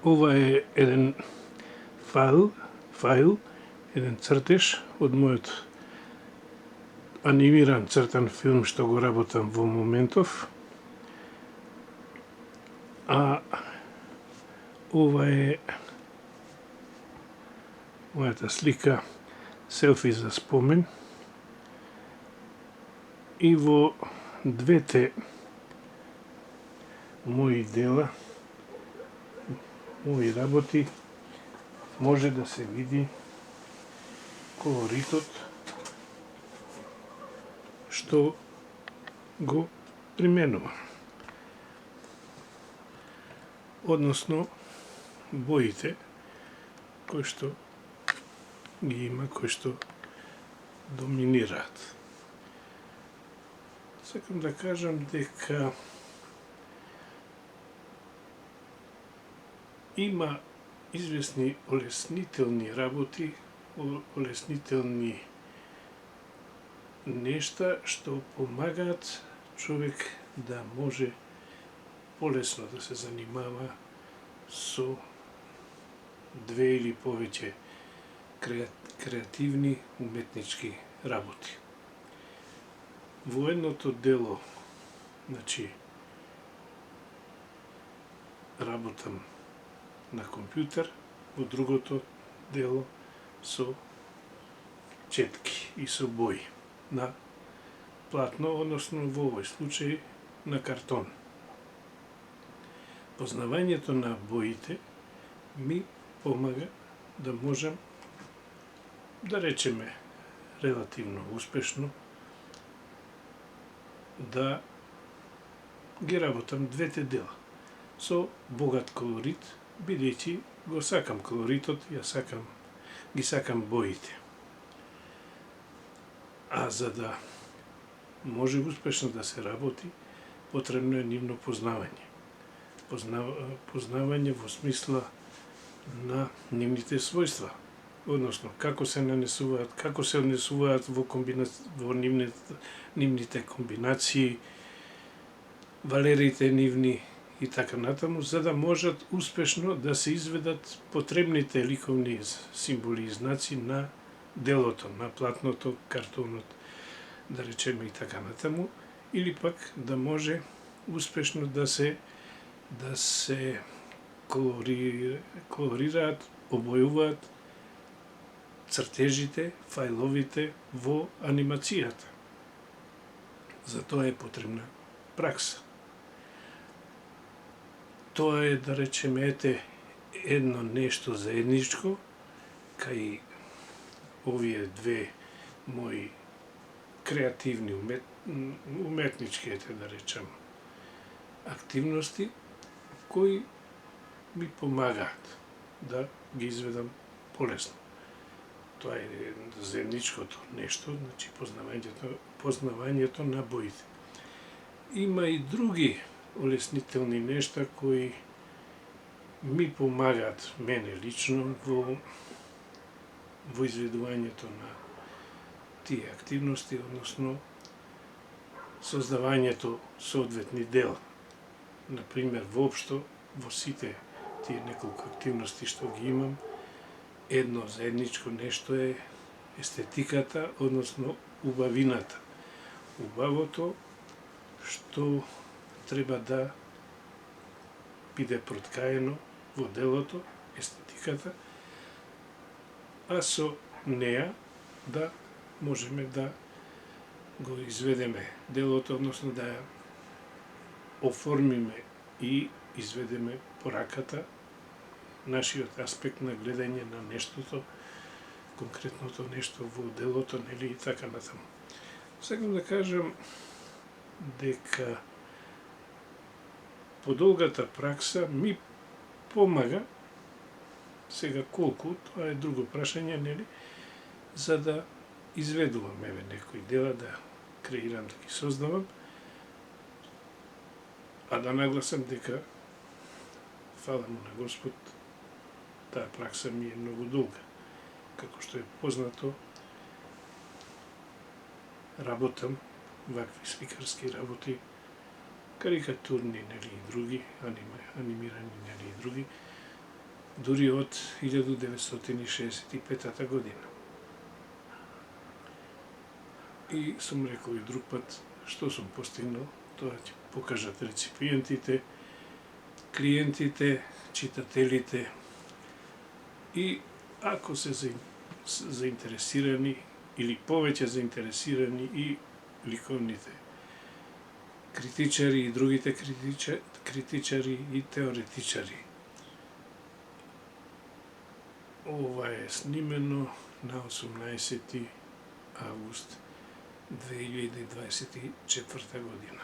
Ова е еден файл, еден цртеж од мојот анимиран цртан филм што го работам во моментов. А ова е мојата слика, селфи за спомен. И во двете мои дела, мои работи, може да се види колоритот што го применувам. Односно, боите кои што ги има, кои што доминираат. Сакам да кажам дека има известни олеснителни работи, олеснителни нешта што помагаат човек да може полесно да се занимава со две или повеќе креативни уметнички работи. Во едното дело, значи, работам на компјутер, во другото дело со четки и со бои на платно, односно во овој случај на картон. Познавањето на боите ми помага да можам, да речеме, релативно успешно да ги работам двете дела со богат колорит, бидејќи го сакам колоритот, ги сакам боите. А за да може успешно да се работи, потребно е нивно познавање. Познавање во смисла на нивните својства, односно како се однесуваат во нивните комбинации, валерите нивни и така натаму, за да можат успешно да се изведат потребните ликовни символи и знаци на делото, на платното, картонот, да речеме и така натаму, или пак да може успешно да се колорираат, обојуваат цртежите, фајловите во анимацијата. За тоа е потребна пракса. Тоа е, да речеме, едно нешто заедничко кај овие две мои креативни уметнички, да речем, активности, кои ми помагаат да ги изведам полесно. Тоа е заедничкото нешто, значи познавањето на боите. Има и други олеснителни нешта кои ми помагаат мене лично во изведувањето на тие активности, односно создавањето соодветни дела. Например, воопшто, во сите тие неколку активности што ги имам, едно заедничко нешто е естетиката, односно убавината. Убавото што треба да биде проткаено во делото, естетиката, а со неа да можеме да го изведеме делото, односно да ја оформиме и изведеме пораката, нашиот аспект на гледање на нештото, конкретното нешто во делото, нели, и така натаму. Сакам да кажам дека подолгата пракса ми помага, сега колку, тоа е друго прашање, нели, за да изведувам некои дела, да креирам, да ги создавам, а да нагласам дека, фала му на Господ, таа пракса ми е многу долга. Како што е познато, работам вакви сликарски работи, карикатурни, нели, и други, анимирани, нели, и други, дури од 1965 година. И сум рекол и друг пат што сум постигнал, тоа ќе покажат реципиентите, клиентите, читателите и ако се заинтересирани или повеќе заинтересирани и ликовните критичари и другите критичари и теоретичари. Ова е снимено на 18 август 2024 година.